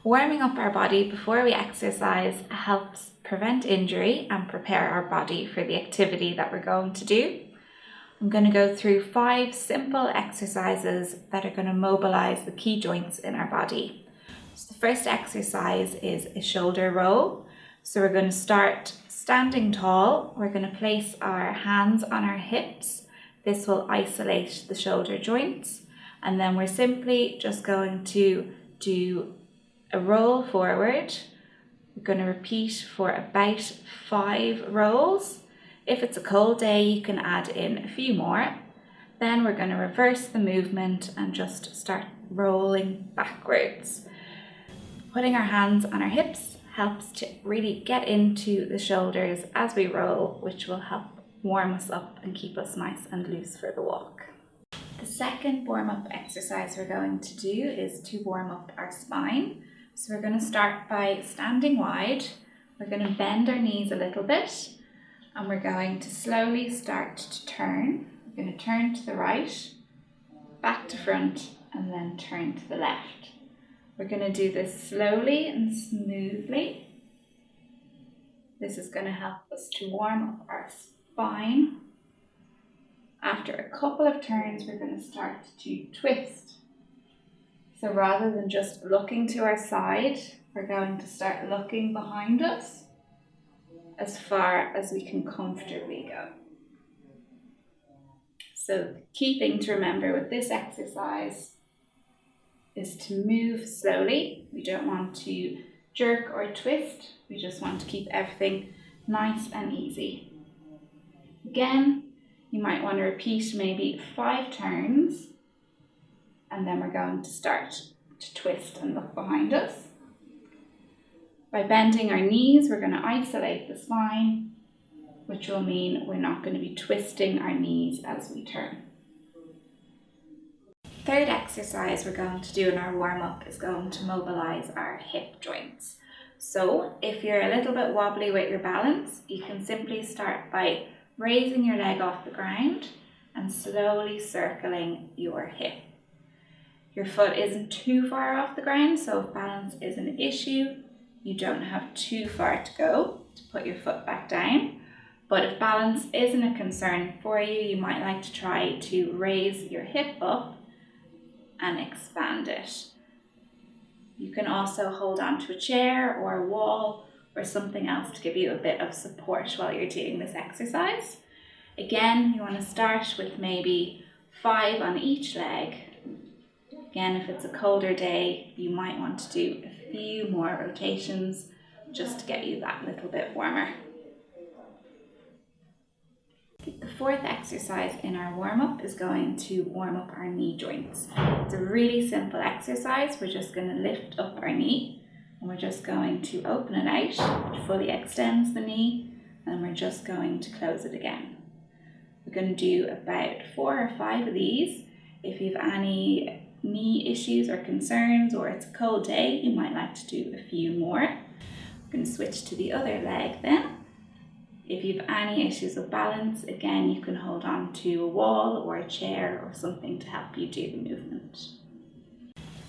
Warming up our body before we exercise helps prevent injury and prepare our body for the activity that we're going to do. I'm going to go through 5 simple exercises that are going to mobilize the key joints in our body. So the first exercise is a shoulder roll. So we're going to start standing tall. We're going to place our hands on our hips. This will isolate the shoulder joints. And then we're simply just going to do a roll forward. We're going to repeat for about 5 rolls. If it's a cold day, you can add in a few more. Then we're going to reverse the movement and just start rolling backwards. Putting our hands on our hips helps to really get into the shoulders as we roll, which will help warm us up and keep us nice and loose for the walk. The second warm-up exercise we're going to do is to warm up our spine. So we're going to start by standing wide. We're going to bend our knees a little bit and we're going to slowly start to turn. We're going to turn to the right, back to front, and then turn to the left. We're going to do this slowly and smoothly. This is going to help us to warm up our spine. After a couple of turns, we're going to start to twist. So rather than just looking to our side, we're going to start looking behind us as far as we can comfortably go. So the key thing to remember with this exercise is to move slowly. We don't want to jerk or twist. We just want to keep everything nice and easy. Again, you might want to repeat maybe 5 turns, and then we're going to start to twist and look behind us. By bending our knees, we're going to isolate the spine, which will mean we're not going to be twisting our knees as we turn. Third exercise we're going to do in our warm-up is going to mobilize our hip joints. So if you're a little bit wobbly with your balance, you can simply start by raising your leg off the ground and slowly circling your hip. Your foot isn't too far off the ground, so if balance is an issue, you don't have too far to go to put your foot back down. But if balance isn't a concern for you, you might like to try to raise your hip up and expand it. You can also hold onto a chair or a wall or something else to give you a bit of support while you're doing this exercise. Again, you want to start with maybe 5 on each leg. Again, if it's a colder day, you might want to do a few more rotations just to get you that little bit warmer. The fourth exercise in our warm-up is going to warm up our knee joints. It's a really simple exercise. We're just going to lift up our knee and we're just going to open it out. It fully extends the knee and we're just going to close it again. We're going to do about 4 or 5 of these. If you have any knee issues or concerns or it's a cold day, you might like to do a few more. We're going to switch to the other leg then. If you have any issues with balance, again, you can hold on to a wall or a chair or something to help you do the movement.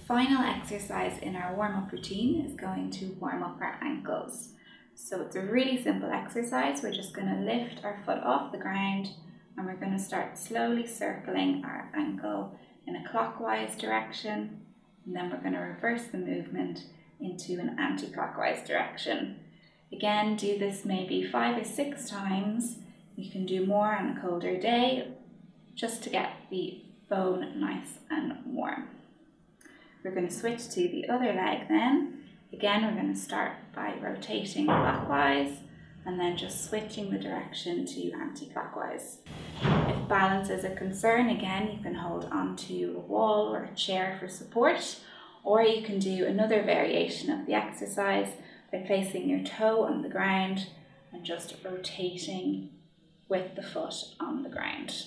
Final exercise in our warm-up routine is going to warm up our ankles. So it's a really simple exercise. We're just going to lift our foot off the ground and we're going to start slowly circling our ankle in a clockwise direction, and then we're going to reverse the movement into an anti-clockwise direction. Again, do this maybe 5 or 6 times. You can do more on a colder day just to get the bone nice and warm. We're going to switch to the other leg then. Again, we're going to start by rotating clockwise and then just switching the direction to anti-clockwise. If balance is a concern, again, you can hold onto a wall or a chair for support, or you can do another variation of the exercise by placing your toe on the ground and just rotating with the foot on the ground.